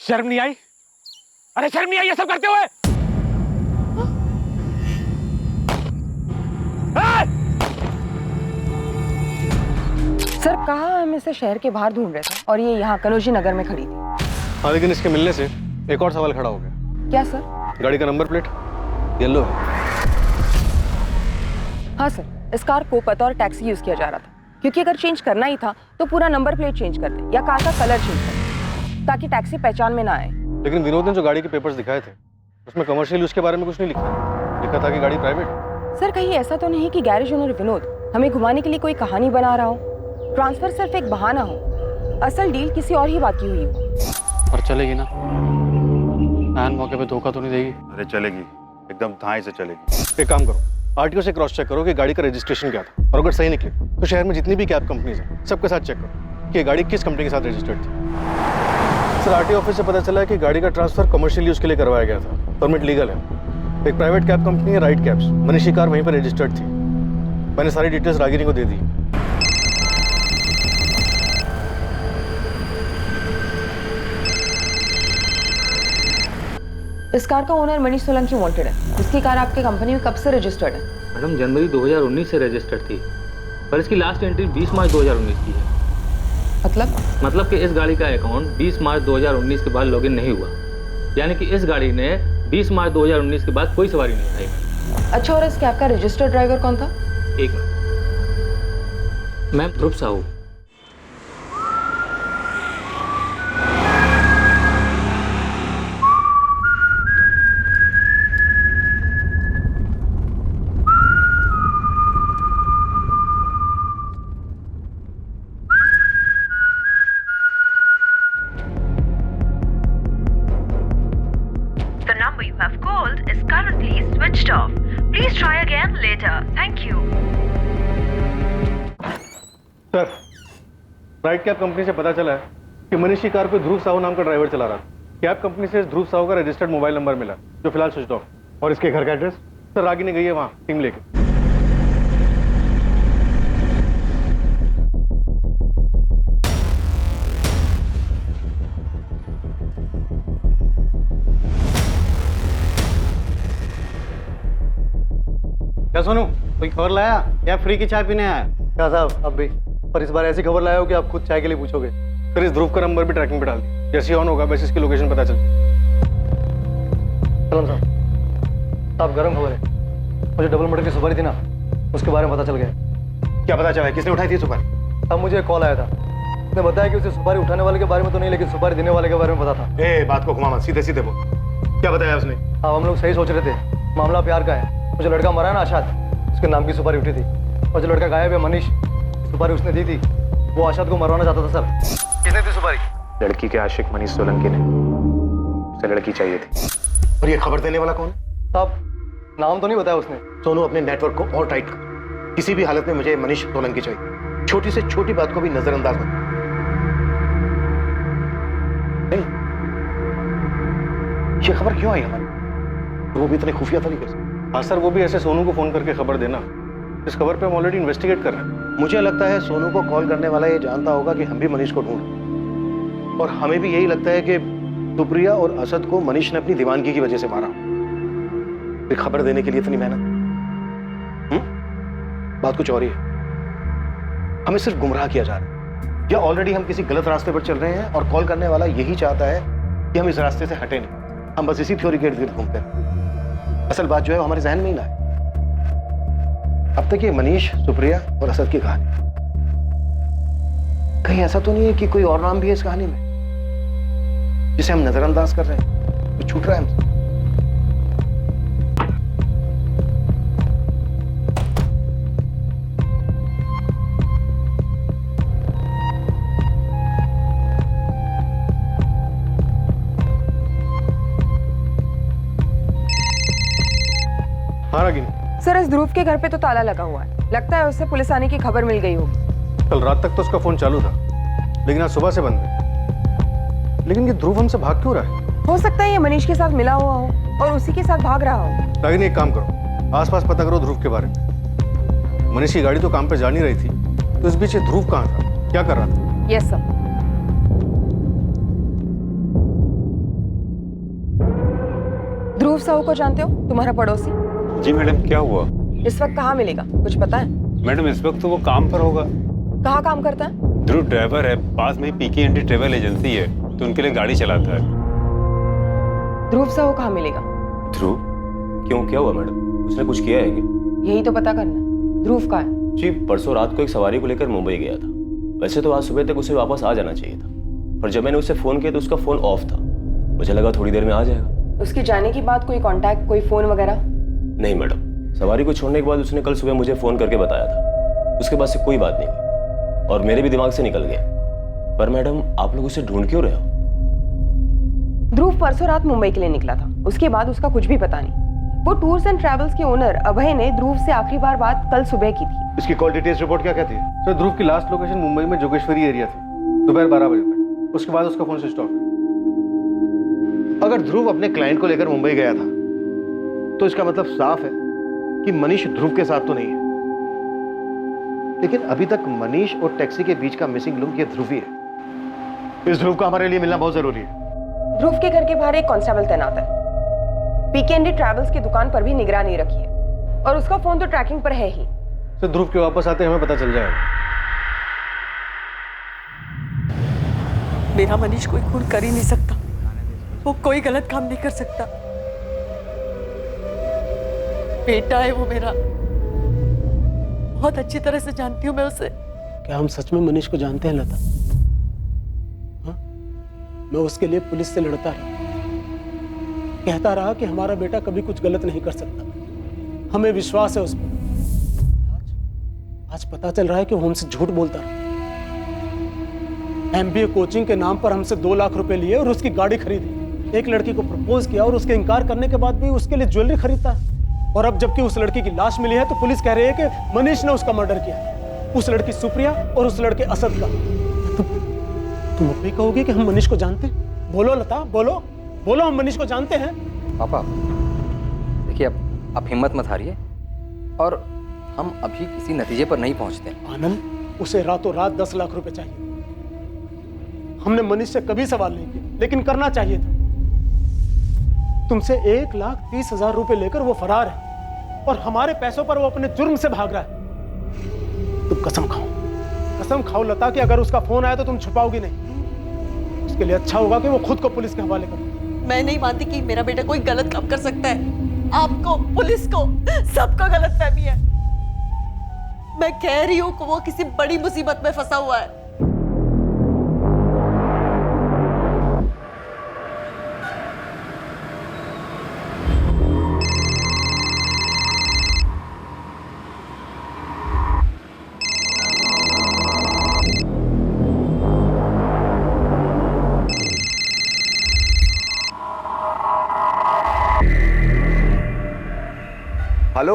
शर्म नहीं आई? अरे शर्म नहीं आई ये सब करते हुए? सर कहा हम इसे शहर के बाहर ढूंढ रहे थे और ये यहाँ कनौजी नगर में खड़ी थी। हाँ, लेकिन इसके मिलने से एक और सवाल खड़ा हो गया। क्या सर? गाड़ी का नंबर प्लेट येलो है। हाँ सर, इस कार को पता और टैक्सी यूज किया जा रहा था, क्योंकि अगर चेंज करना ही था तो पूरा नंबर प्लेट चेंज कर दे या कार का कलर चेंज कर दे ताकि टैक्सी पहचान में ना आए। लेकिन विनोद ने जो गाड़ी के पेपर्स दिखाए थे उसमें कमर्शियल यूज के बारे में कुछ नहीं लिखा था कि गाड़ी प्राइवेट। सर कहीं ऐसा तो नहीं कि गैरेज ओनर विनोद हमें घुमाने के लिए कोई कहानी बना रहा हो, ट्रांसफर सिर्फ एक बहाना हो, असल डील किसी और ही बात की हुई हो। और चलेगी ना? ऐन मौके पे धोखा तो नहीं देगी? अरे चलेगी, एकदम धाई से चलेगी। एक काम करो, आरटीओ से क्रॉस चेक करो कि गाड़ी का रजिस्ट्रेशन क्या था, और अगर सही निकले तो शहर में जितनी भी कैब कंपनीज हैं सबके साथ चेक करो कि ये गाड़ी किस कंपनी के साथ रजिस्टर्ड थी। सर आरटीओ ऑफिस से पता चला है कि गाड़ी का ट्रांसफर कमर्शियल यूज के लिए करवाया गया था, परमिट लीगल है। एक प्राइवेट कैब कंपनी है राइट कैब्स, मनीषी कार वहीं पर रजिस्टर्ड थी। मैंने सारी डिटेल्स रागिनी को दे दी। इस कार का ओनर मनीष सोलंकी वांटेड है। इसकी कार आपके कंपनी में कब से रजिस्टर्ड है? मैडम जनवरी 2019 से रजिस्टर्ड थी, पर इसकी लास्ट एंट्री 20 मार्च 2019 की है। मतलब कि इस गाड़ी का अकाउंट 20 मार्च 2019 के बाद लॉगिन नहीं हुआ, यानी कि इस गाड़ी ने 20 मार्च 2019 के बाद कोई सवारी नहीं उठाई। अच्छा, और इस कैब का रजिस्टर्ड ड्राइवर कौन था? एक minute ma'am, Dhruv Sahu. The number you have called is currently switched off. Please try again later. Thank you. Sir right cab company से पता चला है कि मनीषी कार पे ध्रुव साहू नाम का ड्राइवर चला रहा था। कैब कंपनी से ध्रुव साहू का रजिस्टर्ड मोबाइल नंबर मिला जो फिलहाल स्विच ऑफ। और इसके घर का एड्रेस? सर रागिनी गई है वहाँ टीम लेके। क्या सोनू, कोई खबर लाया या फ्री की चाय पीने आया? क्या साहब अब भी, पर इस बार ऐसी खबर लाया हो कि आप खुद चाय के लिए पूछोगे। सर इस ध्रुव का नंबर भी ट्रैकिंग पे डाल दिया, जैसे ऑन होगा वैसे इसकी लोकेशन पता चल। सलाम साहब, गर्म खबर है। मुझे डबल मर्डर की सुपारी थी ना, उसके बारे में पता चल गया। क्या पता चला, किसने उठाई थी सुपारी? अब मुझे कॉल आया था, उसने बताया कि उसे सुपारी उठाने वाले के बारे में तो नहीं, लेकिन सुपारी देने वाले के बारे में पता था। ए बात को घुमा मत, सीधे सीधे बोल, क्या बताया उसने? अब हम लोग सही सोच रहे थे, मामला प्यार का है। वो जो लड़का मरा ना आशाद, उसके नाम की सुपारी उठी थी, और जो लड़का गायब है मनीष, सुपारी उसने दी थी। वो आशाद को मरवाना चाहता था। सर किसने दी सुपारी? लड़की के आशिक मनीष सोलंकी ने, उसे लड़की चाहिए थी। और ये खबर देने वाला कौन? साहब नाम तो नहीं बताया उसने। सोनू अपने नेटवर्क को और टाइट कर, किसी भी हालत में मुझे मनीष सोलंकी चाहिए। छोटी से छोटी बात को भी नजरअंदाज मत। नहीं, ये खबर क्यों आई हमारी? वो भी इतने खुफिया तरीके से? हाँ सर, वो भी ऐसे सोनू को फोन करके खबर देना। इस खबर पे हम ऑलरेडी इन्वेस्टिगेट कर रहे हैं। मुझे लगता है सोनू को कॉल करने वाला ये जानता होगा कि हम भी मनीष को ढूंढ रहे हैं, और हमें भी यही लगता है कि सुप्रिया और असद को मनीष ने अपनी दीवानगी की वजह से मारा। फिर खबर देने के लिए इतनी मेहनत। बात कुछ और ही है, हमें सिर्फ गुमराह किया जा रहा है, या ऑलरेडी हम किसी गलत रास्ते पर चल रहे हैं और कॉल करने वाला यही चाहता है कि हम इस रास्ते से हटे नहीं, हम बस इसी थ्योरी के इर्द गिर्द घूमते हैं। असल बात जो है वो हमारे जहन में ही ना है। अब तक ये मनीष, सुप्रिया और असद की कहानी, कहीं ऐसा तो नहीं है कि कोई और नाम भी है इस कहानी में जिसे हम नजरअंदाज कर रहे हैं, तो छूट रहा है हमसे। हाँ रागिनी, सर इस ध्रुव के घर पे तो ताला लगा हुआ है, लगता है उससे पुलिस आने की खबर मिल गई होगी। कल रात तक तो उसका फोन चालू था, लेकिन आज सुबह से बंद है। लेकिन ये ध्रुव हमसे भाग क्यों रहा है? हो सकता है ये मनीष के साथ मिला हुआ हो और उसी के साथ भाग रहा हो। रागिनी एक काम करो, आसपास पता करो ध्रुव के बारे में। मनीष की गाड़ी तो काम पे जा नहीं रही थी, तो इस बीच ये ध्रुव कहाँ था, क्या कर रहा था? Yes sir. ध्रुव साहू को जानते हो, तुम्हारा पड़ोसी? जी मैडम, क्या हुआ? इस वक्त कहाँ मिलेगा, कुछ पता है? मैडम इस वक्त तो वो काम पर होगा। कहाँ काम करता है? ध्रुव ड्राइवर है, पास में पीके एंटी ट्रेवल एजेंसी है, तो उनके लिए गाड़ी चलाता है। ध्रुव साहू कहाँ मिलेगा? ध्रुव? क्यों, क्या हुआ मैडम? उसने कुछ किया है क्या? यही तो पता करना। ध्रुव कहाँ है? जी परसों रात को एक सवारी को लेकर मुंबई गया था। वैसे तो आज सुबह तक उसे वापस आ जाना चाहिए था, पर जब मैंने उसे फोन किया तो उसका फोन ऑफ था। मुझे लगा थोड़ी देर में आ जाएगा। उसके जाने के बाद कोई कांटेक्ट, कोई फोन वगैरह? नहीं मैडम, सवारी को छोड़ने के बाद उसने कल सुबह मुझे फोन करके बताया था। उसके बाद से कोई बात नहीं हुई और मेरे भी दिमाग से निकल गया। पर मैडम आप लोग उसे ढूंढ क्यों रहे हो? ध्रुव परसों रात मुंबई के लिए निकला था, उसके बाद उसका कुछ भी पता नहीं। वो टूर्स एंड ट्रैवल्स के ओनर अभय ने ध्रुव से आखिरी बार बात कल सुबह की थी। इसकी कॉल डिटेल्स रिपोर्ट क्या कहती है? सर ध्रुव की लास्ट लोकेशन मुंबई में जोगेश्वरी एरिया थी, दोपहर 12 बजे तक। उसके बाद उसका फोन स्विच ऑफ है। अगर ध्रुव अपने क्लाइंट को लेकर मुंबई गया था तो इसका मतलब साफ है कि मनीष ध्रुव के साथ तो नहीं है। लेकिन अभी तक मनीष और टैक्सी के बीच का मिसिंग लिंक ये ध्रुव ही है। इस ध्रुव का हमारे लिए मिलना बहुत जरूरी है। ध्रुव के घर के बाहर एक कांस्टेबल तैनात है। पीकेएनडी ट्रैवल्स की दुकान पर भी निगरानी रखी है और उसका फोन तो ट्रैकिंग पर है ही। सर ध्रुव के वापस आते हमें पता चल जाएगा। मेरा मनीष कोई खून कर ही नहीं सकता, वो कोई गलत काम नहीं कर सकता। बेटा है वो मेरा, बहुत अच्छी तरह से जानती हूँ मैं उसे। क्या हम सच में मनीष को जानते हैं लता? हाँ? मैं उसके लिए पुलिस से लड़ता रहा, कहता रहा कि हमारा बेटा कभी कुछ गलत नहीं कर सकता, हमें विश्वास है उस पर। आज पता चल रहा है कि वो हमसे झूठ बोलता रहा। एमबीए कोचिंग के नाम पर हमसे 2 लाख रुपए लिए और उसकी गाड़ी खरीदी। एक लड़की को प्रपोज किया और उसके इनकार करने के बाद भी उसके लिए ज्वेलरी खरीदता है। और अब जबकि उस लड़की की लाश मिली है तो पुलिस कह रही है कि मनीष ने उसका मर्डर किया, उस लड़की सुप्रिया और उस लड़के असद का। तुम अब भी कहोगे कि हम मनीष को जानते हैं? बोलो लता, बोलो बोलो, हम मनीष को जानते हैं। पापा देखिए, अब आप हिम्मत मत हारिए और हम अभी किसी नतीजे पर नहीं पहुंचते। आनंद, उसे रातों रात 10 लाख रुपए चाहिए। हमने मनीष से कभी सवाल नहीं किया, लेकिन करना चाहिए था। तुमसे 1,30,000 रुपए लेकर वो फरार है और हमारे पैसों पर वो अपने जुर्म से भाग रहा है। तुम कसम खाओ लता कि अगर उसका फोन आया तो तुम छुपाओगी नहीं। उसके लिए अच्छा होगा कि वो खुद को पुलिस के हवाले करे। मैं नहीं मानती कि मेरा बेटा कोई गलत काम कर सकता है। आपको, पुलिस को, सबको गलतफहमी है। मैं कह रही हूँ कि वो किसी बड़ी मुसीबत में फंसा हुआ है। हेलो,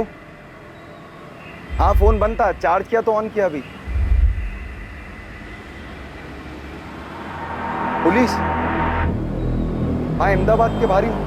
हाँ फोन बंद था, चार्ज किया तो ऑन किया अभी। पुलिस? हाँ अहमदाबाद के बाहर हूँ।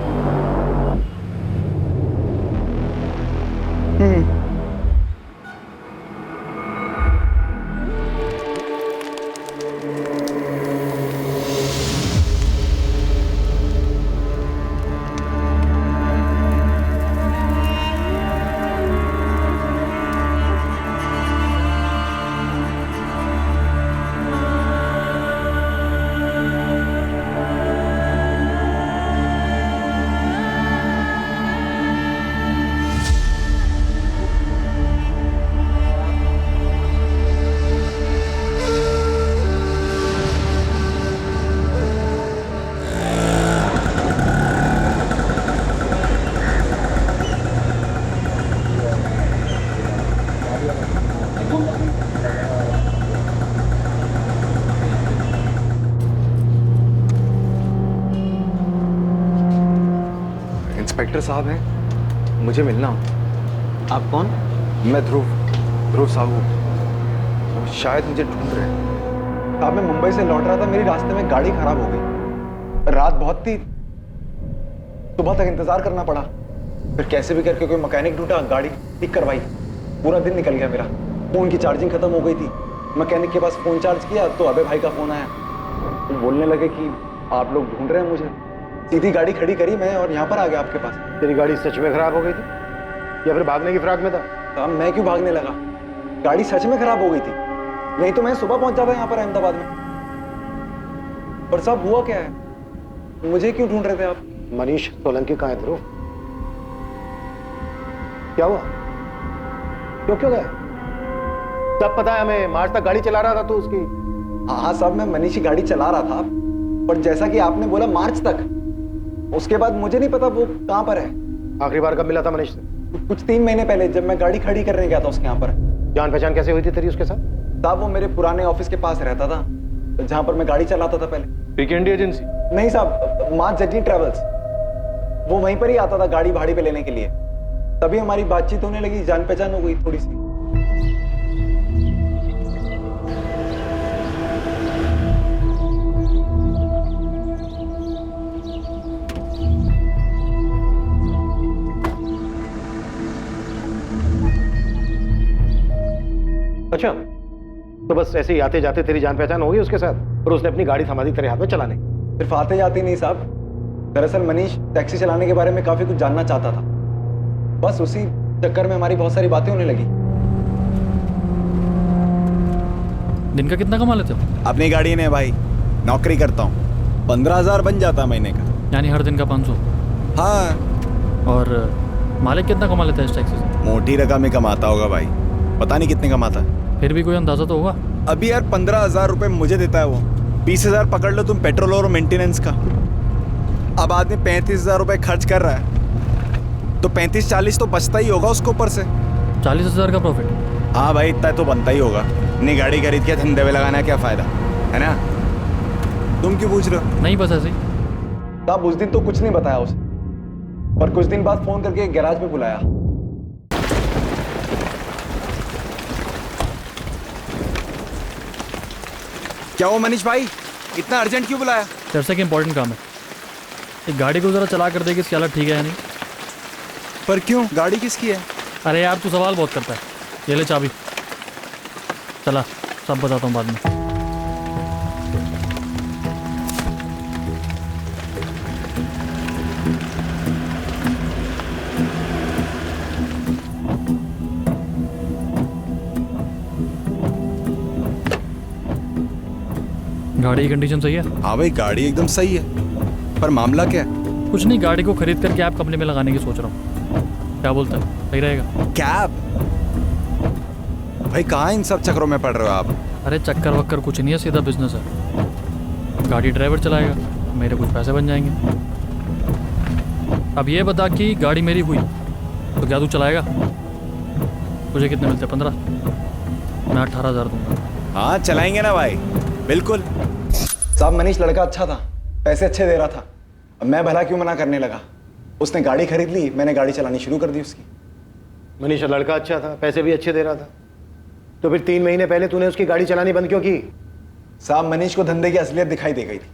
इंस्पेक्टर साहब हैं, मुझे मिलना हो। आप कौन? मैं ध्रुव साहू। शायद मुझे ढूंढ रहे हैं। साहब मैं मुंबई से लौट रहा था, मेरी रास्ते में गाड़ी खराब हो गई। रात बहुत थी, सुबह तक इंतजार करना पड़ा। फिर कैसे भी करके कोई मैकेनिक ढूंढा, गाड़ी ठीक करवाई। पूरा दिन निकल गया मेरा। फोन की चार्जिंग खत्म हो गई थी। मैकेनिक के पास फोन चार्ज किया तो अबे भाई का फोन आया। वो बोलने लगे कि आप लोग ढूंढ रहे हैं मुझे। सीधी गाड़ी खड़ी करी मैं और यहाँ पर आ गया आपके पास। तेरी गाड़ी सच में खराब हो गई थी या फिर भागने की फिराक में था? साहब मैं क्यों भागने लगा, गाड़ी सच में खराब हो गई थी, नहीं तो मैं सुबह पहुंच जाता यहाँ पर अहमदाबाद में। और साहब हुआ क्या है, मुझे क्यों ढूंढ रहे थे आप? मनीष सोलंकी कहाँ है ध्रुव? क्या हुआ? क्यों गया? सब पता है हमें, मार्च तक गाड़ी चला रहा था तू उसकी। हाँ साहब मैं मनीष की गाड़ी चला रहा था, पर जैसा कि आपने बोला मार्च तक, उसके बाद मुझे नहीं पता वो कहाँ पर है। आखिरी बार कब मिला था मनीष से? कुछ 3 महीने पहले, जब मैं गाड़ी खड़ी करने गया था उसके यहाँ पर। जान पहचान कैसे हुई थी तेरी उसके साथ? साहब वो मेरे पुराने ऑफिस के पास रहता था, जहाँ पर मैं गाड़ी चलाता था पहले। पीके एजेंसी? नहीं साहब, माँ जर्नी ट्रेवल्स, वो वहीं पर ही आता था गाड़ी भाड़े पे लेने के लिए। तभी हमारी बातचीत होने लगी, जान पहचान हो गई थोड़ी सी। अच्छा, तो बस ऐसे ही आते जाते तेरी जान पहचान हो गई उसके साथ और उसने अपनी गाड़ी थमा दी तेरे हाथ में चलाने? सिर्फ आते जाते नहीं साहब, दरअसल मनीष टैक्सी चलाने के बारे में काफी कुछ जानना चाहता था, बस उसी चक्कर में हमारी बहुत सारी बातें होने लगी। दिन का कितना कमा लेते हो? अपनी गाड़ी ने भाई, नौकरी करता हूँ, 15,000 बन जाता महीने का। यानी हर दिन का 500? हाँ। और मालिक कितना कमा लेता है इस टैक्सी से? मोटी रकम ही कमाता होगा भाई, पता नहीं कितने कमाता है। फिर भी कोई अंदाजा तो होगा? अभी यार 15,000 रुपये मुझे देता है वो, 20,000 पकड़ लो तुम पेट्रोल और मेंटेनेंस का। अब आदमी 35,000 रुपये खर्च कर रहा है तो 35-40 तो बचता ही होगा उसको ऊपर से। 40,000 का प्रॉफिट? हाँ भाई, इतना तो बनता ही होगा, इतनी गाड़ी खरीद के धंधे में लगाना क्या फायदा है ना? तुम क्यों पूछ रहे हो? नहीं बस ऐसे ही। साहब उस दिन तो कुछ नहीं बताया उसे, पर कुछ दिन बाद फोन करके गैराज में बुलाया। क्या हो मनीष भाई, इतना अर्जेंट क्यों बुलाया? चर्चा के इंपॉर्टेंट काम है, एक गाड़ी को जरा चला कर दे कि इसकी हालत ठीक है या नहीं। पर क्यों, गाड़ी किसकी है? अरे यार तू सवाल बहुत करता है। ये ले चाबी, चला सब बताता हूँ बाद में। गाड़ी की कंडीशन सही है? हाँ भाई गाड़ी एकदम सही है, पर मामला क्या है? कुछ नहीं, गाड़ी को खरीद कर कैब कंपनी में लगाने की सोच रहा हूँ, क्या बोलता है, सही रहेगा? कैब? भाई कहाँ इन सब चक्करों में पड़ रहे हो आप? अरे चक्कर वक्कर कुछ नहीं है, सीधा बिजनेस है। गाड़ी ड्राइवर चलाएगा, मेरे कुछ पैसे बन जाएंगे। अब ये बता कि गाड़ी मेरी हुई तो क्या तू चलाएगा? तुझे कितने मिलते? 15? मैं 18,000 दूंगा। हाँ चलाएंगे ना भाई, बिल्कुल। साहब मनीष लड़का अच्छा था, पैसे अच्छे दे रहा था, अब मैं भला क्यों मना करने लगा? उसने गाड़ी खरीद ली, मैंने गाड़ी चलानी शुरू कर दी उसकी। मनीष लड़का अच्छा था, पैसे भी अच्छे दे रहा था, तो फिर 3 महीने पहले तूने उसकी गाड़ी चलानी बंद क्यों की? साहब मनीष को धंधे की असलियत दिखाई दे गई थी,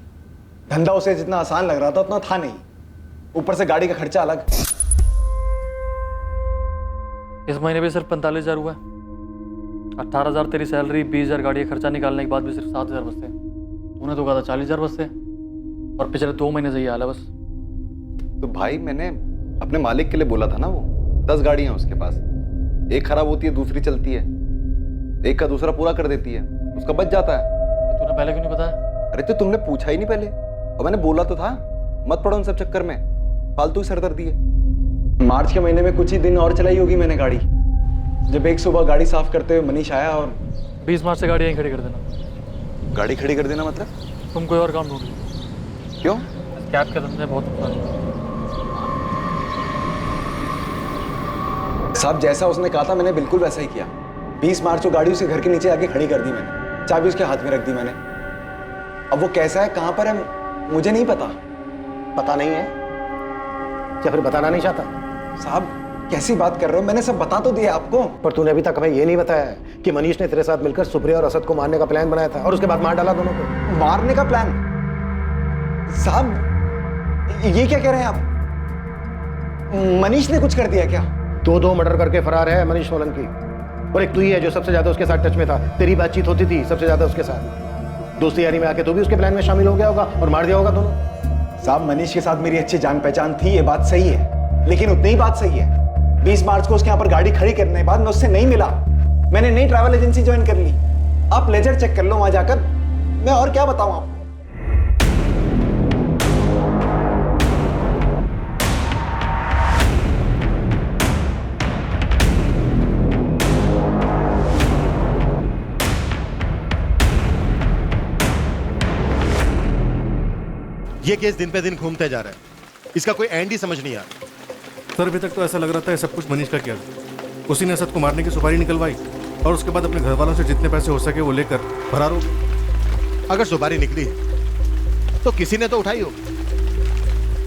धंधा उसे जितना आसान लग रहा था उतना था नहीं, ऊपर से गाड़ी का खर्चा अलग। इस महीने भी सिर्फ 45,000 हुआ है, 18,000 तेरी सैलरी, 20,000 गाड़ी का खर्चा निकालने के बाद भी सिर्फ 7,000 बचते हैं। तूने तो कहा था 40,000 बचते हैं, और पिछले 2 महीने से ये हाल है बस। तो भाई मैंने अपने मालिक के लिए बोला था ना, वो 10 गाड़ियां उसके पास, एक खराब होती है दूसरी चलती है, एक का दूसरा पूरा कर देती है, उसका बच जाता है। तूने पहले क्यों नहीं बताया? अरे तो तुमने पूछा ही नहीं पहले, और मैंने बोला तो था मत पड़ो उन सब चक्कर में, फालतू ही सरदर्दी है। मार्च के महीने में कुछ ही दिन और चलाई होगी मैंने गाड़ी, जब एक सुबह गाड़ी साफ करते हुए मनीष आया और 20 मार्च से गाड़ी यहीं खड़ी कर देना। गाड़ी खड़ी कर देना मतलब? तुम कोई और काम ढूंढ लो। क्यों? कैब के धंधे बहुत नुकसान। साहब जैसा उसने कहा था मैंने बिल्कुल वैसा ही किया। 20 मार्च को गाड़ी उसके घर के नीचे आके खड़ी कर दी मैंने, चाबी उसके हाथ में रख दी मैंने। अब वो कैसा है, कहां पर है, मुझे नहीं पता। पता नहीं है या फिर बताना नहीं चाहता? साहब कैसी बात कर रहे हो, मैंने सब बता तो दिया आपको। पर तूने अभी तक हमें ये नहीं बताया कि मनीष ने तेरे साथ मिलकर सुप्रिया और असद को मारने का प्लान बनाया था और उसके बाद मार डाला दोनों को। मारने का प्लान? साहब ये क्या कह रहे हैं आप? मनीष ने कुछ कर दिया क्या? 2 मर्डर करके फरार है मनीष सोलंकी, और एक तू ही है जो सबसे ज्यादा उसके साथ टच में था, तेरी बातचीत होती थी सबसे ज्यादा उसके साथ। दोस्ती यारी में आके तू भी उसके प्लान में शामिल हो गया होगा और मार दिया होगा दोनों। साहब मनीष के साथ मेरी अच्छी जान पहचान थी, ये बात सही है, लेकिन उतनी ही बात सही है 20 मार्च को उसके यहाँ पर गाड़ी खड़ी करने के बाद मैं उससे नहीं मिला। मैंने नई ट्रैवल एजेंसी ज्वाइन कर ली। आप लेजर चेक कर लो वहां जाकर, मैं और क्या बताऊं आपको। ये केस दिन पे दिन घूमते जा रहा है, इसका कोई एंड ही समझ नहीं आ रहा। सर अभी तक तो ऐसा लग रहा था ये सब कुछ मनीष का किया था। उसी ने असद को मारने की सुपारी निकलवाई और उसके बाद अपने घर वालों से जितने पैसे हो सके वो लेकर फरार हो गए। अगर सुपारी निकली तो किसी ने तो उठाई हो।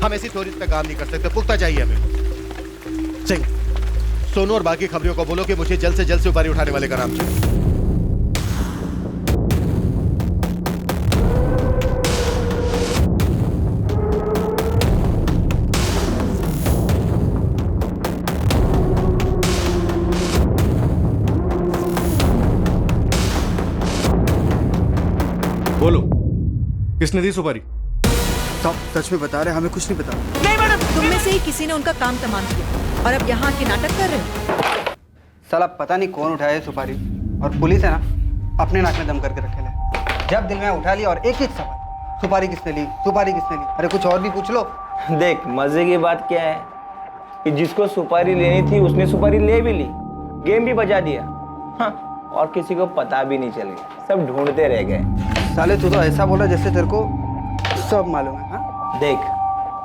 हम ऐसी थ्योरीज पे काम नहीं कर सकते, पुख्ता चाहिए हमें। सिंह, सोनू और बाकी खबरियों को बोलो कि मुझे जल्द से जल्द सुपारी उठाने वाले का नाम चाहिए। बोलो, किसने दी सुपारी? साहब सच में बता रहे हैं, हमें कुछ नहीं पता। नहीं मैडम, तुम में से ही किसी ने उनका काम तमाम किया और अब यहाँ के नाटक कर रहे हो। साला पता नहीं कौन उठाया सुपारी, और पुलिस है ना अपने नाक में दम करके रखे ले। जब दिल में उठा लिया और एक ही सवाल, सुपारी किसने ली, सुपारी किसने ली। अरे कुछ और भी पूछ लो। देख मजे की बात क्या है कि जिसको सुपारी लेनी थी उसने सुपारी ले भी ली, गेम भी बजा दिया। हाँ, और किसी को पता भी नहीं चल गया, सब ढूंढते रह गए। साले तू तो ऐसा बोला जैसे तेरे को सब मालूम है। हाँ? देख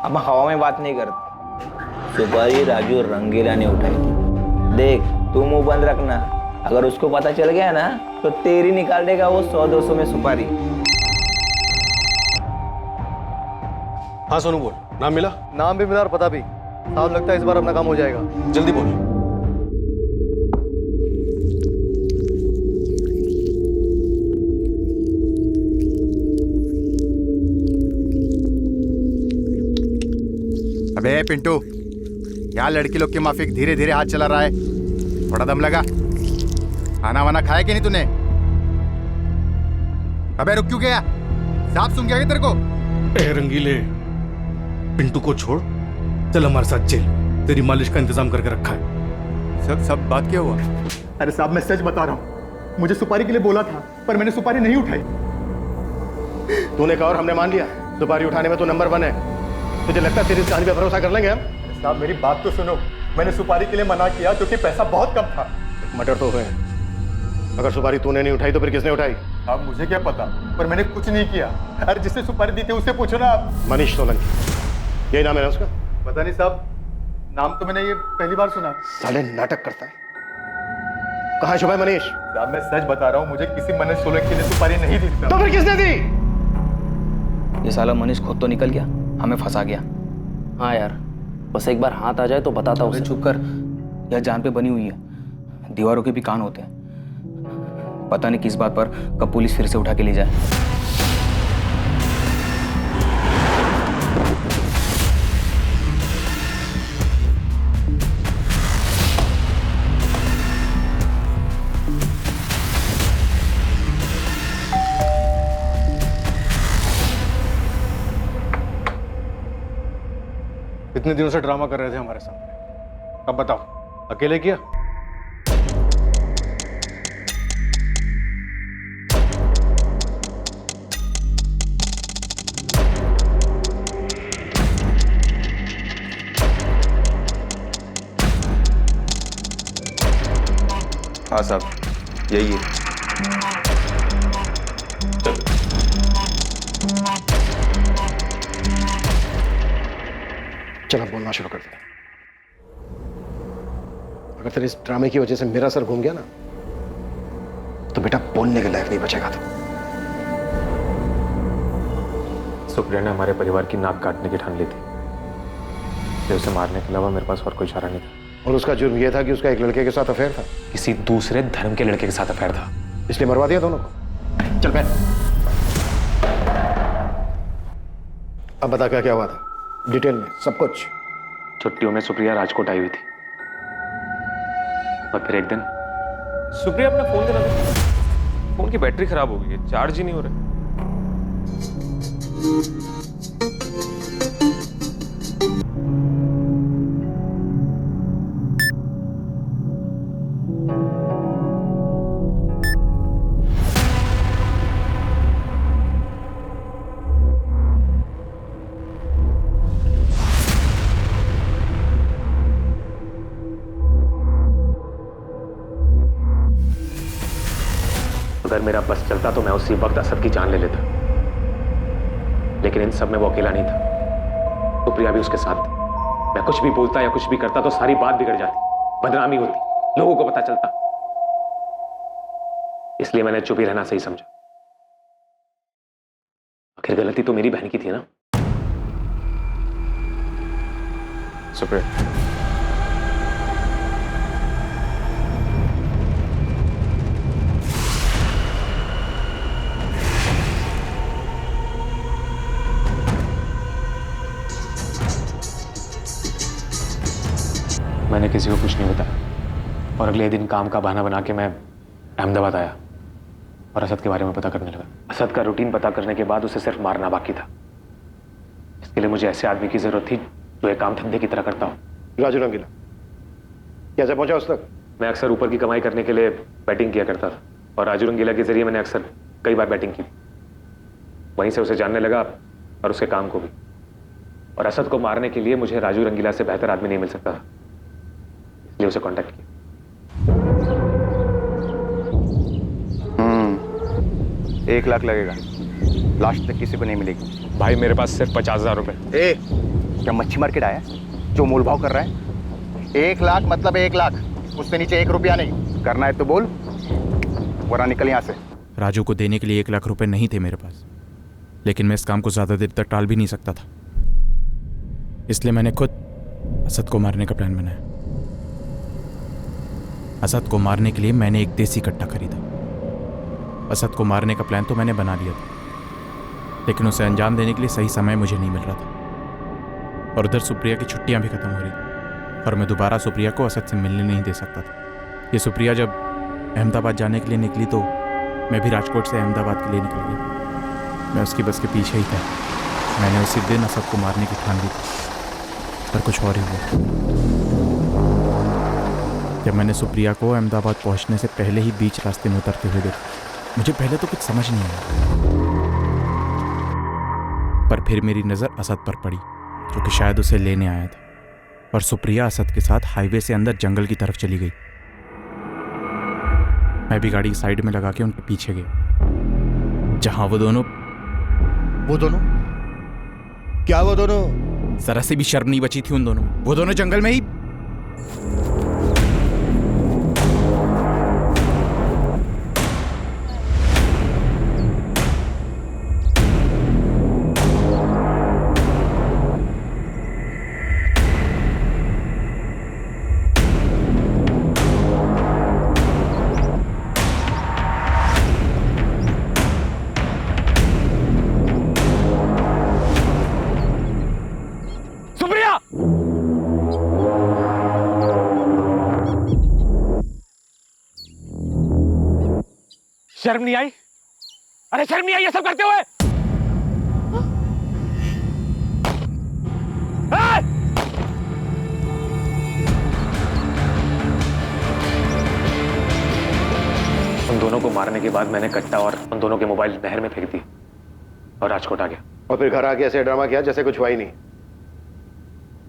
अब हवा में बात नहीं करते, सुपारी राजू रंगीला ने उठाई थी। देख तू मुंह बंद रखना, अगर उसको पता चल गया ना तो तेरी निकाल देगा वो 100-200 में सुपारी। हाँ सोनू बोल, नाम मिला? नाम भी मिला और पता भी। साहब लगता है इस बार अपना काम हो जाएगा। जल्दी बोल। अबे पिंटू, यहाँ लड़की लोग के माफिक धीरे धीरे हाथ चला रहा है, थोड़ा दम लगा। खाना वाना खाया कि नहीं तूने? अबे रुक क्यों गया? साफ सुन गया क्या तेरे को? ए रंगीले, पिंटू को छोड़, चल हमारे साथ जेल, तेरी मालिश का इंतजाम करके रखा है। सब बात क्या हुआ? अरे साहब मैं सच बता रहा हूँ, मुझे सुपारी के लिए बोला था पर मैंने सुपारी नहीं उठाई। तूने कहा और हमने मान लिया, सुपारी उठाने में तू नंबर 1 है। तुझे लगता है तेरी इस कहानी पे भरोसा कर लेंगे हम? साहब मेरी बात तो सुनो, मैंने सुपारी के लिए मना किया क्योंकि पैसा बहुत कम था। मटर तो हुए, अगर सुपारी तूने नहीं उठाई तो फिर किसने उठाई? अब मुझे क्या पता, पर मैंने कुछ नहीं किया। अरे जिससे सुपारी दी थी उससे पूछो ना आप। मनीष सोलंकी, यही नाम है ना उसका? पता नहीं साहब, नाम तो मैंने ये पहली बार सुना। साले नाटक करता है। कहाँ छुपा है मनीष? साहब मैं सच बता रहा हूँ, मुझे किसी मनीष सोलंकी ने सुपारी नहीं दी थी। तो फिर किसने दी? ये साला मनीष खुद तो निकल गया, हमें फंसा गया। हाँ यार, बस एक बार हाथ आ जाए तो बताता उसे। चुप कर, यह जान पे बनी हुई है, दीवारों के भी कान होते हैं। पता नहीं किस बात पर कब पुलिस फिर से उठा के ले जाए। इतने दिनों से ड्रामा कर रहे थे हमारे सामने, अब बताओ अकेले किया? हाँ साहब यही है। चलो बोलना शुरू कर दे। अगर तेरे इस ड्रामे की वजह से मेरा सर घूम गया ना तो बेटा बोलने के लायक नहीं बचेगा। तो सुप्रिया ने हमारे परिवार की नाक काटने की ठान ली थी, तो उसे मारने के अलावा मेरे पास और कोई चारा नहीं था। और उसका जुर्म यह था कि उसका एक लड़के के साथ अफेयर था, किसी दूसरे धर्म के लड़के के साथ अफेयर था, इसलिए मरवा दिया दोनों को। चल बैठ। अब बता क्या क्या हुआ था डिटेल में, सब कुछ। छुट्टियों में सुप्रिया राजकोट आई हुई थी और फिर एक दिन सुप्रिया अपना फोन देना था, फोन की बैटरी खराब हो गई है, चार्ज ही नहीं हो रहा। अगर मेरा बस चलता तो मैं उसी वक्त असद की जान ले लेता, लेकिन इन सब में वो अकेला नहीं था, सुप्रिया भी उसके साथ थी। मैं कुछ भी बोलता या कुछ भी करता तो सारी बात बिगड़ जाती, बदनामी होती, लोगों को पता चलता। इसलिए मैंने चुप ही रहना सही समझा। आखिर गलती तो मेरी बहन की थी ना। सुप्रिया, मैंने किसी को कुछ नहीं बताया और अगले दिन काम का बहाना बना के मैं अहमदाबाद आया और असद के बारे में पता करने लगा। असद का रूटीन पता करने के बाद उसे सिर्फ मारना बाकी था। इसके लिए मुझे ऐसे आदमी की जरूरत थी जो एक काम धंधे की तरह करता हो। राजू रंगीला कैसे पहुंचा उस तक? मैं अक्सर ऊपर की कमाई करने के लिए बैटिंग किया करता था और राजू रंगीला के जरिए मैंने अक्सर कई बार बैटिंग की। वहीं से उसे जानने लगा और उसके काम को भी। और असद को मारने के लिए मुझे राजू रंगीला से बेहतर आदमी नहीं मिल सकता था, इसलिए उसे कांटेक्ट किया। 1 लाख लगेगा, लास्ट तक किसी को नहीं मिलेगी। भाई मेरे पास सिर्फ 50,000 रुपए। ए, क्या मच्छी मार्केट आया जो मोल भाव कर रहा है? 1 लाख मतलब 1 लाख, उससे नीचे 1 रुपया नहीं। करना है तो बोल, वरना निकल यहाँ से। राजू को देने के लिए 1 लाख रुपए नहीं थे मेरे पास, लेकिन मैं इस काम को ज्यादा देर तक टाल भी नहीं सकता था, इसलिए मैंने खुद असद को मारने का प्लान बनाया। असद को मारने के लिए मैंने एक देसी कट्टा खरीदा। असद को मारने का प्लान तो मैंने बना लिया था, लेकिन उसे अंजाम देने के लिए सही समय मुझे नहीं मिल रहा था। और उधर सुप्रिया की छुट्टियां भी खत्म हो रही थी और मैं दोबारा सुप्रिया को असद से मिलने नहीं दे सकता था। ये सुप्रिया जब अहमदाबाद जाने के लिए निकली तो मैं भी राजकोट से अहमदाबाद के लिए निकल गया। मैं उसकी बस के पीछे ही था। मैंने उसी दिन असद को मारने की ठान ली थी, पर कुछ और ही हुआ। जब मैंने सुप्रिया को अहमदाबाद पहुंचने से पहले ही बीच रास्ते में उतरते हुए देखा, मुझे पहले तो कुछ समझ नहीं आया, पर फिर मेरी नज़र असद पर पड़ी, जो कि शायद उसे लेने आया था। और सुप्रिया असद के साथ हाईवे से अंदर जंगल की तरफ चली गई। मैं भी गाड़ी साइड में लगा के उनके पीछे गया, जहां वो दोनों क्या वो दोनों? जरा से भी शर्म नहीं बची थी उन दोनों। वो दोनों जंगल में ही शर्म नहीं आई? अरे शर्म नहीं आई ये सब करते हुए? उन दोनों को मारने के बाद मैंने कट्टा और उन दोनों के मोबाइल नहर में फेंक दी और राजकोट आ गया। और फिर घर आके ऐसे ड्रामा किया जैसे कुछ हुआ ही नहीं।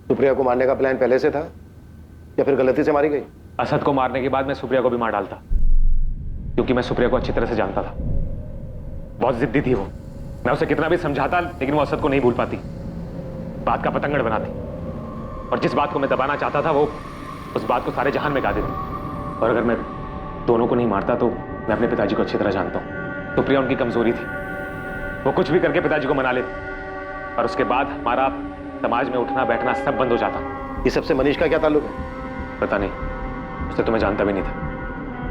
सुप्रिया को मारने का प्लान पहले से था या फिर गलती से मारी गई? असद को मारने के बाद मैं सुप्रिया को भी मार डालता, क्योंकि मैं सुप्रिया को अच्छी तरह से जानता था। बहुत जिद्दी थी वो। मैं उसे कितना भी समझाता लेकिन वो असद को नहीं भूल पाती, बात का पतंगड़ बनाती, और जिस बात को मैं दबाना चाहता था वो उस बात को सारे जहान में गा देती। और अगर मैं दोनों को नहीं मारता तो मैं अपने पिताजी को अच्छी तरह जानता हूँ। सुप्रिया उनकी कमजोरी थी, वो कुछ भी करके पिताजी को मना लेती और उसके बाद हमारा समाज में उठना बैठना सब बंद हो जाता। ये सबसे मनीष का क्या ताल्लुक है? पता नहीं, उसे तो मैं जानता भी नहीं था।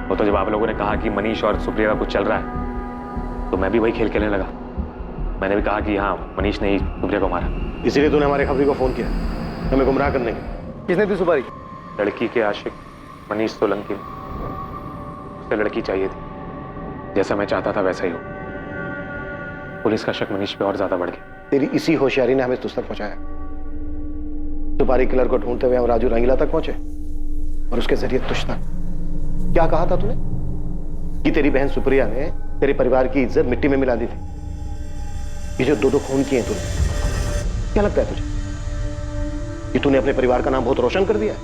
वो तो जब आप लोगों ने कहा कि मनीष और सुप्रिया का कुछ चल रहा है तो मैं भी वही खेल खेलने लगा। मैंने भी कहा कि हाँ, मनीष ने ही सुप्रिया को मारा। इसीलिए तूने हमारे खबरी को फोन किया हमें गुमराह करने के? किसने दी सुपारी? लड़की के आशिक मनीष सोलंकी। उसे लड़की चाहिए थी, जैसा मैं चाहता था वैसा ही हो। पुलिस का शक मनीष पे और ज्यादा बढ़ गया। तेरी इसी होशियारी ने हमें तुझ तक पहुंचाया। सुपारी किलर को ढूंढते हुए हम राजू रंगीला तक पहुंचे और उसके जरिए तुझ तक। क्या कहा था तूने? कि तेरी बहन सुप्रिया ने तेरे परिवार की इज्जत मिट्टी में मिला दी थी। ये जो 2-2 खून किए तूने, क्या लगता है तुझे कि तूने अपने परिवार का नाम बहुत रोशन कर दिया?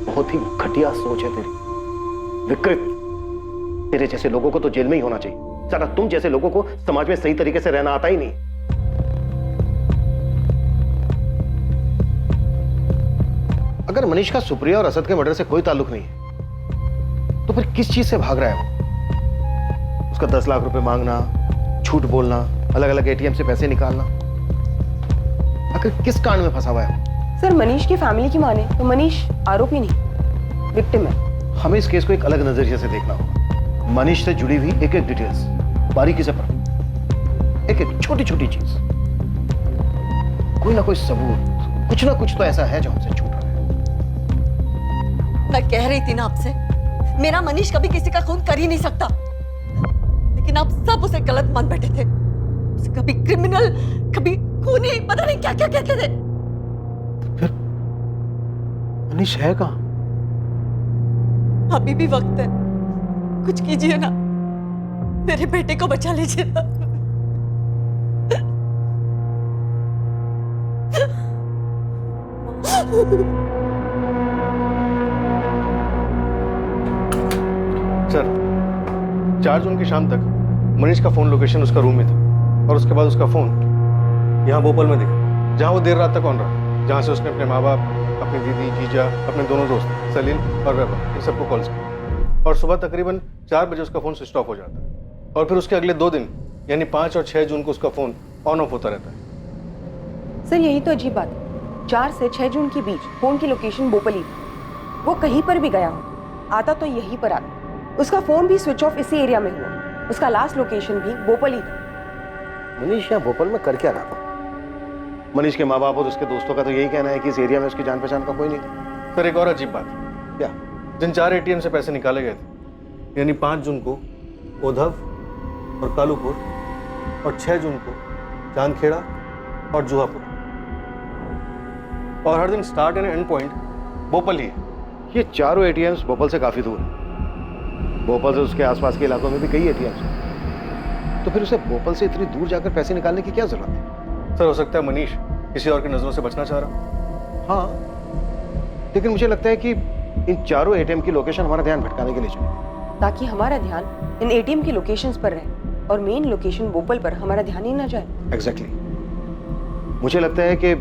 बहुत ही घटिया सोच है तेरी, विकृत। तेरे जैसे लोगों को तो जेल में ही होना चाहिए। साला तुम जैसे लोगों को समाज में सही तरीके से रहना आता ही नहीं। अगर मनीष का सुप्रिया और असद के मर्डर से कोई ताल्लुक नहीं है तो फिर किस चीज से भाग रहा है वो? उसका 10 लाख रुपए मांगना, झूठ बोलना, अलग अलग एटीएम से पैसे निकालना, आखिर किस कांड में फंसा हुआ है? सर, मनीष की फैमिली की माने तो मनीष आरोपी नहीं, विक्टिम है। हमें इस केस को एक अलग नजरिए से देखना होगा। मनीष से जुड़ी हुई एक एक डिटेल्स बारीकी से पढ़ो, एक एक छोटी छोटी चीज, कोई ना कोई सबूत, कुछ ना कुछ तो ऐसा है जो हमसे छूट रहा है। मैं कह रही थी ना आपसे, मेरा मनीष कभी किसी का खून कर ही नहीं सकता, लेकिन आप सब उसे गलत मान बैठे थे। उसे कभी क्रिमिनल, कभी खूनी, पता नहीं क्या क्या कहते थे। मनीष है कहां? अभी भी वक्त है, कुछ कीजिए ना, मेरे बेटे को बचा लीजिए ना। सर, 4 जून की शाम तक मनीष का फोन लोकेशन उसका रूम में था और उसके बाद उसका फोन यहाँ भोपाल में दिखा, जहाँ वो देर रात तक ऑन रहा, जहाँ से उसने अपने माँ बाप, अपनी दीदी, जीजा, अपने दोनों दोस्त सलील और वैभव इन सबको कॉल्स किया और सुबह तकरीबन 4 बजे उसका फोन स्विच ऑफ हो जाता है और फिर उसके अगले 2 दिन यानी 5 और 6 जून को उसका फोन ऑन ऑफ होता रहता है। सर, यही तो अजीब बात है, 4 से 6 जून के बीच फोन की लोकेशन भोपाल ही थी। वो कहीं पर भी गया हो, आता तो यहीं पर आता। उसका फोन भी स्विच ऑफ इसी एरिया में हुआ, उसका लास्ट लोकेशन भी भोपाल ही था। मनीष यहाँ भोपाल में कर क्या रहा था? मनीष के माँ बाप और उसके दोस्तों का तो यही कहना है कि इस एरिया में उसकी जान पहचान का कोई नहीं था। सर, एक और अजीब बात क्या, जिन 4 एटीएम से पैसे निकाले गए थे यानी 5 जून को ओधव और कालूपुर और 6 जून को चांदखेड़ा और जुहापुर, और हर दिन start and end point Bhopal ही है। ये चारों एटीएम्स भोपाल से काफी दूर है। भोपाल से उसके आसपास के इलाकों में भी कई एटीएम्स हैं। तो फिर उसे भोपाल से इतनी दूर जाकर पैसे निकालने की क्या जरूरत है? सर, हो सकता है मनीष किसी और की नजरों से बचना चाह रहा। हाँ, लेकिन मुझे लगता है कि इन चारों एटीएम की लोकेशन हमारा ध्यान भटकाने के लिए चाहिए, ताकि हमारा ध्यान इन एटीएम की लोकेशंस पर रहे और मेन लोकेशन भोपाल पर हमारा ध्यान ही ना जाए। एग्जैक्टली। मुझे लगता है कि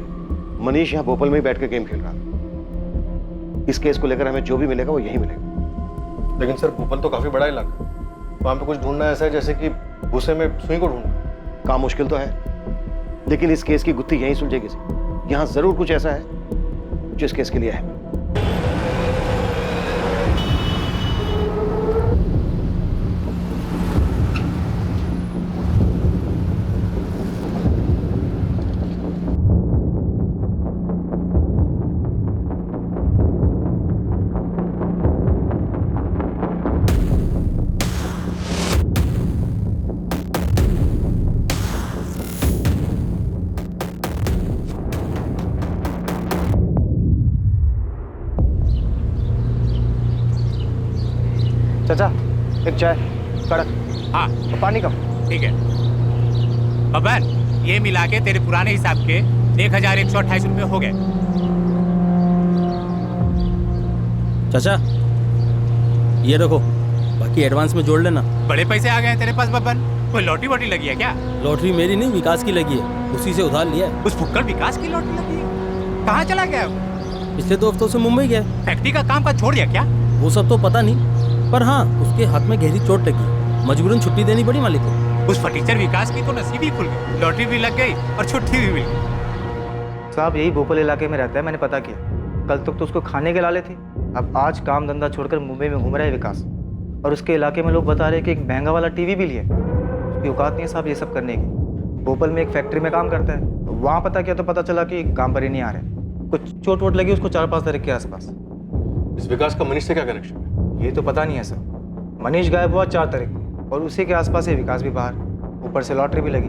मनीष यहाँ भोपाल में ही बैठ के गेम खेल रहा है। इस केस को लेकर हमें जो भी मिलेगा वो यही मिलेगा। लेकिन सर, भोपाल तो काफी बड़ा इलाका, वहां पे कुछ ढूंढना ऐसा है जैसे कि भूसे में सुई को ढूंढना। काम मुश्किल तो है, लेकिन इस केस की गुत्थी यहीं सुलझेगी। यहाँ जरूर कुछ ऐसा है जो इस केस के लिए है। चाचा, एक चाय कड़क। हाँ, और पानी कम। ठीक है बब्बर, ये मिला के तेरे पुराने हिसाब के 1128 रुपये हो गए। चाचा, ये रखो, बाकी एडवांस में जोड़ लेना। बड़े पैसे आ गए हैं तेरे पास बब्बर। कोई लॉटरी वोटरी लगी है क्या? लॉटरी मेरी नहीं, विकास की लगी है, उसी से उधार लिया है। उस फुक्कड़ विकास की लॉटरी लगी है? कहाँ चला गया वो? पिछले 2 हफ्तों से मुंबई गया। फैक्ट्री का काम का छोड़ दिया क्या? वो सब तो पता नहीं, पर हाँ, उसके हाथ में गहरी चोट लगी, मजबूरन छुट्टी देनी पड़ी मालिक को। उस फटीचर विकास की तो नसीब ही खुल गई, लॉटरी भी लग गई और छुट्टी भी मिल गई। साहब, यही भोपाल इलाके में रहता है, मैंने पता किया। कल तक तो उसको खाने के लाले थे, अब आज काम धंधा छोड़कर मुंबई में घूम रहा है विकास। और उसके इलाके में लोग बता रहे हैं कि एक महंगा वाला टीवी भी लिया। उसकी औकात नहीं है साहब ये सब करने की। भोपाल में एक फैक्ट्री में काम करता है, वहाँ पता किया तो पता चला कि काम पर ही नहीं आ रहे। कुछ चोट वोट लगी उसको 4-5 तारीख के आसपास। इस विकास का मनीष से क्या कनेक्शन है? ये तो पता नहीं है सर। मनीष गायब हुआ 4 तारीख को और उसी के आसपास ही विकास भी बाहर, ऊपर से लॉटरी भी लगी।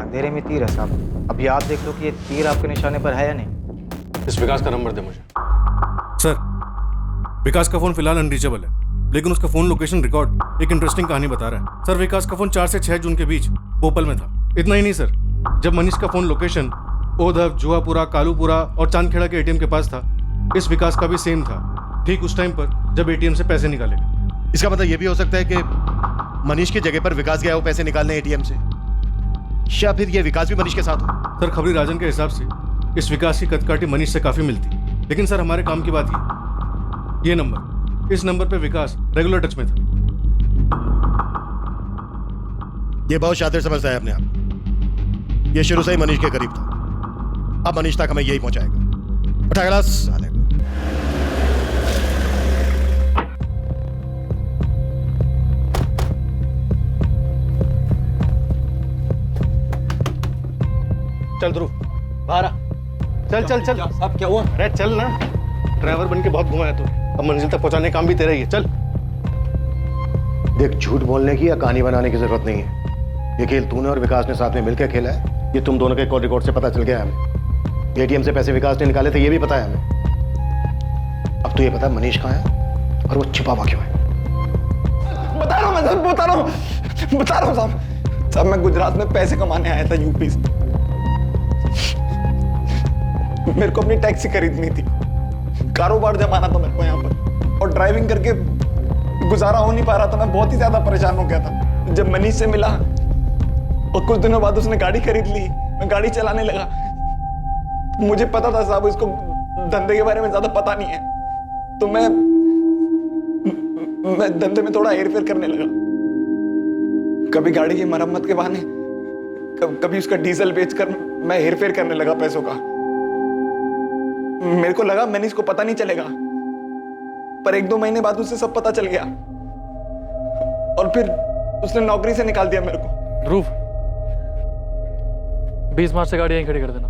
अंधेरे में तीर है साहब, अब याद देख लो कि ये तीर आपके निशाने पर है या नहीं। इस विकास का नंबर दे मुझे। सर, विकास का फोन फिलहाल अनरीचेबल है, लेकिन उसका फोन लोकेशन रिकॉर्ड एक इंटरेस्टिंग कहानी बता रहा है। सर, विकास का फोन 4 से 6 जून के बीच भोपाल में था। इतना ही नहीं सर, जब मनीष का फोन लोकेशन ओधव, जुहापुरा, कालूपुरा और चांदखेड़ा के एटीएम के पास था, इस विकास का भी सेम था, ठीक उस टाइम पर जब एटीएम से पैसे निकाले। इसका मतलब यह भी हो सकता है कि मनीष की जगह पर विकास गया हो पैसे निकालने एटीएम से, या फिर यह विकास भी मनीष के साथ हो। सर खबरी राजन के हिसाब से इस विकास की कदकाठी मनीष से काफी मिलती है, लेकिन सर हमारे काम की बात ये नंबर, इस नंबर पे विकास रेगुलर टच में था। यह बहुत शातिर समझता है अपने आप। यह शुरू से ही मनीष के करीब था, अब मनीष तक हमें यही पहुंचाएगा। उठा गिलास साले को। चल ध्रुव बाहर आ। चल चल चल। साहब क्या हुआ? अरे चल ना, ड्राइवर बन के बहुत घुमाया तू, अब मंजिल तक पहुंचाने का काम भी तेरा ही है। चल। देख, झूठ बोलने की या कहानी बनाने की जरूरत नहीं है। ये खेल तूने और विकास ने साथ में मिलकर खेला है, ये तुम दोनों के कॉल रिकॉर्ड से पता चल गया है हमें। एटीएम से पैसे विकास ने निकाले थे, ये भी पता है हमें। अब तो ये पता है मनीष कहाँ है और वो छिपा हुआ क्यों है। बता रहा हूँ मैं साहब, बता रहा हूँ साहब। साहब मैं गुजरात में पैसे कमाने आया था यूपी से। मेरे को अपनी टैक्सी खरीदनी थी, कारोबार जमाना था मेरे को यहाँ पर, और ड्राइविंग करके गुजारा हो नहीं पा रहा था। मैं बहुत ही ज्यादा परेशान हो गया था। जब मनीष से मिला और कुछ दिनों बाद उसने गाड़ी खरीद ली, मैं गाड़ी चलाने लगा। मुझे पता था साहब इसको धंधे के बारे में ज्यादा पता नहीं है, तो मैं धंधे में थोड़ा हेरफेर करने लगा। कभी गाड़ी की मरम्मत के बहाने, कभी उसका डीजल बेचकर मैं हेरफेर करने लगा पैसों का। मेरे को लगा मनीष को पता नहीं चलेगा, पर 1-2 महीने बाद उसे सब पता चल गया और फिर उसने नौकरी से निकाल दिया मेरे को। ध्रुव, 20 मार्च से गाड़ी यहीं खड़ी कर देना।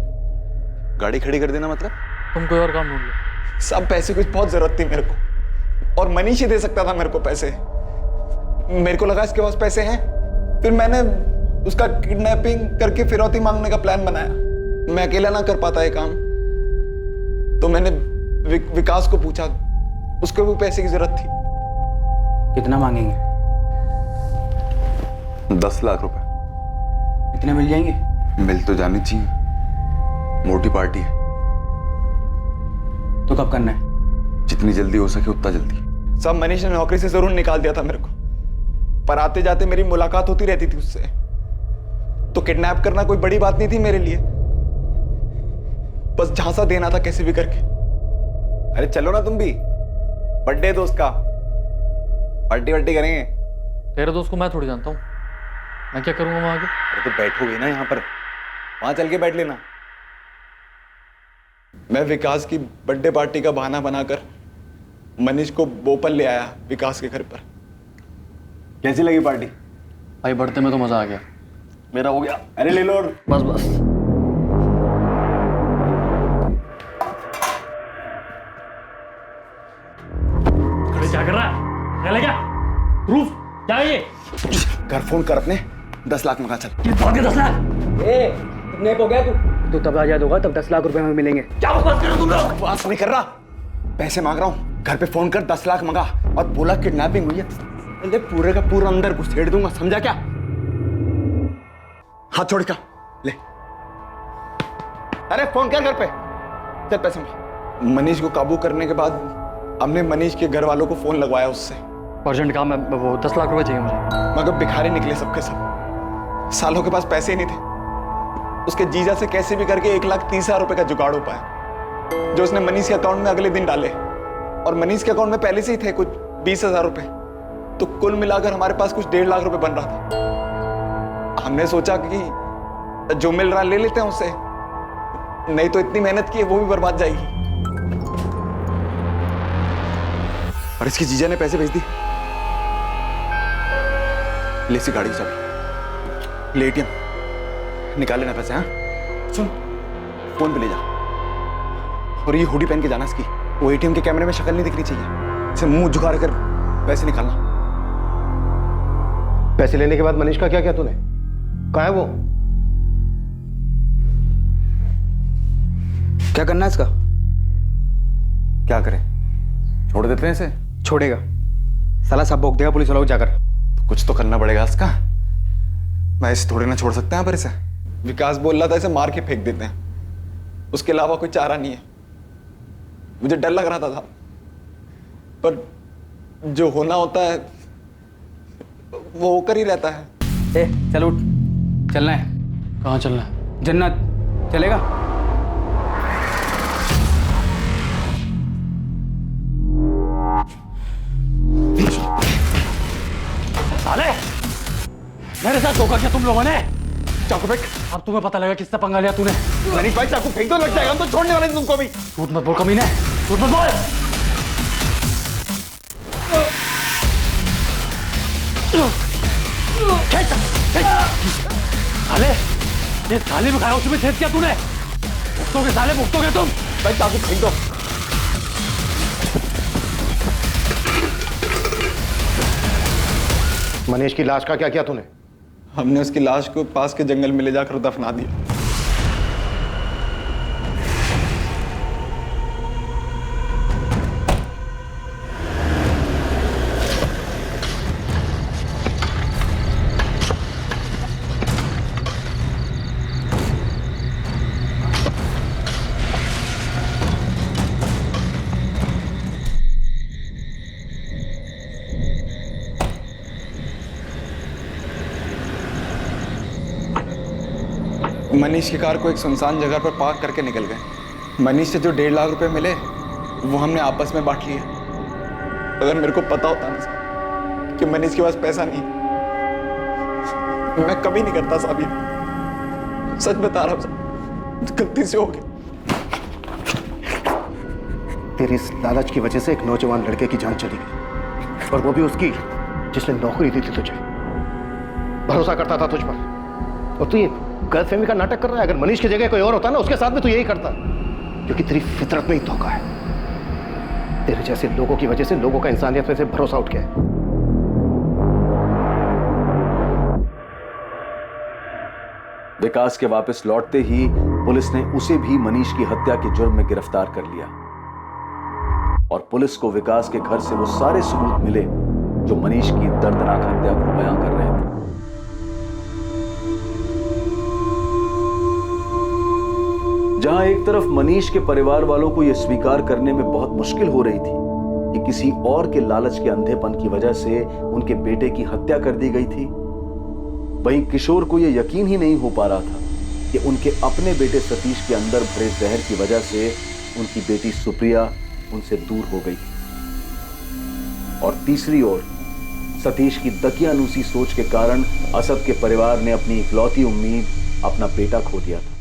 गाड़ी खड़ी कर देना मतलब? तुम कोई और काम ढूंढ लो। सब पैसे की बहुत जरूरत थी मेरे को, और मनीष ही दे सकता था मेरे को पैसे। मेरे को लगा इसके पास पैसे हैं, फिर मैंने उसका किडनैपिंग करके फिरौती मांगने का प्लान बनाया। मैं अकेला ना कर पाता ये काम, तो मैंने विकास को पूछा, उसको भी पैसे की जरूरत थी। कितना मांगेंगे? 10 लाख रुपए। इतने मिल जाएंगे? मिल तो जानी चाहिए, मोटी पार्टी है। तो कब करना है? जितनी जल्दी हो सके उतना जल्दी। सब मनीष ने नौकरी से जरूर निकाल दिया था मेरे को, पर आते जाते मेरी मुलाकात होती रहती थी उससे, तो किडनैप करना कोई बड़ी बात नहीं थी मेरे लिए। बस झांसा देना था कैसे भी करके। अरे चलो ना तुम भी, बर्थडे दोस्त का, पार्टी वार्टी करेंगे। तेरे दोस्त को मैं थोड़ी जानता हूँ, मैं क्या करूंगा वहां आके? अरे तो बैठोगे ना यहाँ पर, वहां चल के बैठ लेना। मैं विकास की बर्थडे पार्टी का बहाना बनाकर मनीष को भोपाल ले आया विकास के घर पर। कैसी लगी पार्टी? भाई बढ़ते में तो मजा आ गया। मेरा हो गया। अरे ले लो और बस बस। क्या कर रहा है? क्या ले गया? प्रूफ क्या है ये? घर फोन कर अपने, 10 लाख मंगा चल। 10 लाख? कितने हो गया तू तब आजाद होगा, तब 10 लाख रुपए हमें मिलेंगे। क्या बकवास कर रहे हो तुम लोग? बकवास नहीं कर रहा, पैसे मांग रहा हूँ। घर पे फोन कर 10 लाख मंगा और बोला किडनैपिंग हुई है, अरे पूरे का पूरा अंदर घुसेड़ दूंगा, समझा क्या? हाथ छोड़ का ले। अरे फोन कर घर पे, चल पैसे मंगा। मनीष को काबू करने के बाद हमने मनीष के घर वालों को फोन लगवाया उससे। अर्जेंट काम है, वो 10 लाख रुपए चाहिए मुझे। मगर भिखारी निकले सबके सब, सालों के पास पैसे ही नहीं थे। उसके जीजा से कैसे भी करके 1,30,000 रुपए का जुगाड़ हो पाया, जो उसने मनीष के अकाउंट में अगले दिन डाले, और मनीष के अकाउंट में पहले से ही थे कुछ 20,000 रुपए। तो कुल मिलाकर हमारे पास कुछ 1.5 लाख रुपए बन रहा था। हमने सोचा कि जो मिल रहा ले लेते हैं उससे, नहीं तो इतनी मेहनत की है वो भी बर्बाद जाएगी। और इसकी जीजा ने पैसे भेज दी। ले सी गाड़ी की चाबी, ले एटीएम निकाल लेना पैसे। हाँ सुन, फोन पे ले जा, और ये हुडी पहन के जाना इसकी। वो एटीएम के कैमरे में शक्ल नहीं दिखनी चाहिए, इसे मुंह झुका कर पैसे निकालना। पैसे लेने के बाद मनीष का क्या किया तूने? कहाँ है वो? क्या करना है इसका? क्या करें, छोड़ देते हैं इसे? छोड़ेगा साला, सब भोग देगा पुलिस वालों को जाकर। तो कुछ तो करना पड़ेगा इसका, मैं इसे थोड़े ना छोड़ सकते हैं पर इसे। विकास बोल रहा था इसे मार के फेंक देते हैं, उसके अलावा कोई चारा नहीं है। मुझे डर लग रहा था, पर जो होना होता है वो होकर ही रहता है। ए चल उठ, चलना है। कहाँ चलना है? जन्नत चलेगा? साले, मेरे साथ धोखा किया तुम लोगों ने। चाकू फेंक। अब तुम्हें पता लगा किससे पंगा लिया तूने। मनीष भाई चाकू फेंक दो, लग जाएगा, हम तो छोड़ने वाले नहीं तुमको भी। झूठ मत बोल कमीने, झूठ मत बोल। साले, ये थाली में खाया उसमें छेद किया तूने। भुगतोगे साले, भुगतोगे तुम। भाई चाकू फेंक दो। मनीष की लाश का क्या किया तूने? हमने उसकी लाश को पास के जंगल में ले जाकर दफना दिया। मनीष की कार को एक सुनसान जगह पर पार्क करके निकल गए। मनीष से जो 1.5 लाख रुपए मिले वो हमने आपस में बांट लिए। अगर मेरे को पता होता ना कि मनीष के पास पैसा नहीं, मैं कभी नहीं करता साहब ये। सच बता रहा हूँ साहब, गलती से हो गई। तेरी इस लालच की वजह से एक नौजवान लड़के की जान चली गई, और वो भी उसकी जिसने नौकरी दी थी तुझे, भरोसा करता था तुझ पर। और तू ये गलतफहमी का नाटक कर रहा है। अगर मनीष की जगह कोई और होता ना, उसके साथ में तू यही करता, क्योंकि तेरी फितरत में ही धोखा है। तेरे जैसे लोगों की वजह से लोगों का इंसानियत में से भरोसा उठ गया है। विकास के वापस लौटते ही पुलिस ने उसे भी मनीष की हत्या के जुर्म में गिरफ्तार कर लिया, और पुलिस को विकास के घर से वो सारे सबूत मिले जो मनीष की दर्दनाक हत्या को बयां कर रहे थे। जहां एक तरफ मनीष के परिवार वालों को यह स्वीकार करने में बहुत मुश्किल हो रही थी कि किसी और के लालच के अंधेपन की वजह से उनके बेटे की हत्या कर दी गई थी, वहीं किशोर को यह यकीन ही नहीं हो पा रहा था कि उनके अपने बेटे सतीश के अंदर भरे जहर की वजह से उनकी बेटी सुप्रिया उनसे दूर हो गई। और तीसरी ओर सतीश की दकियानूसी सोच के कारण असद के परिवार ने अपनी इकलौती उम्मीद, अपना बेटा खो दिया था।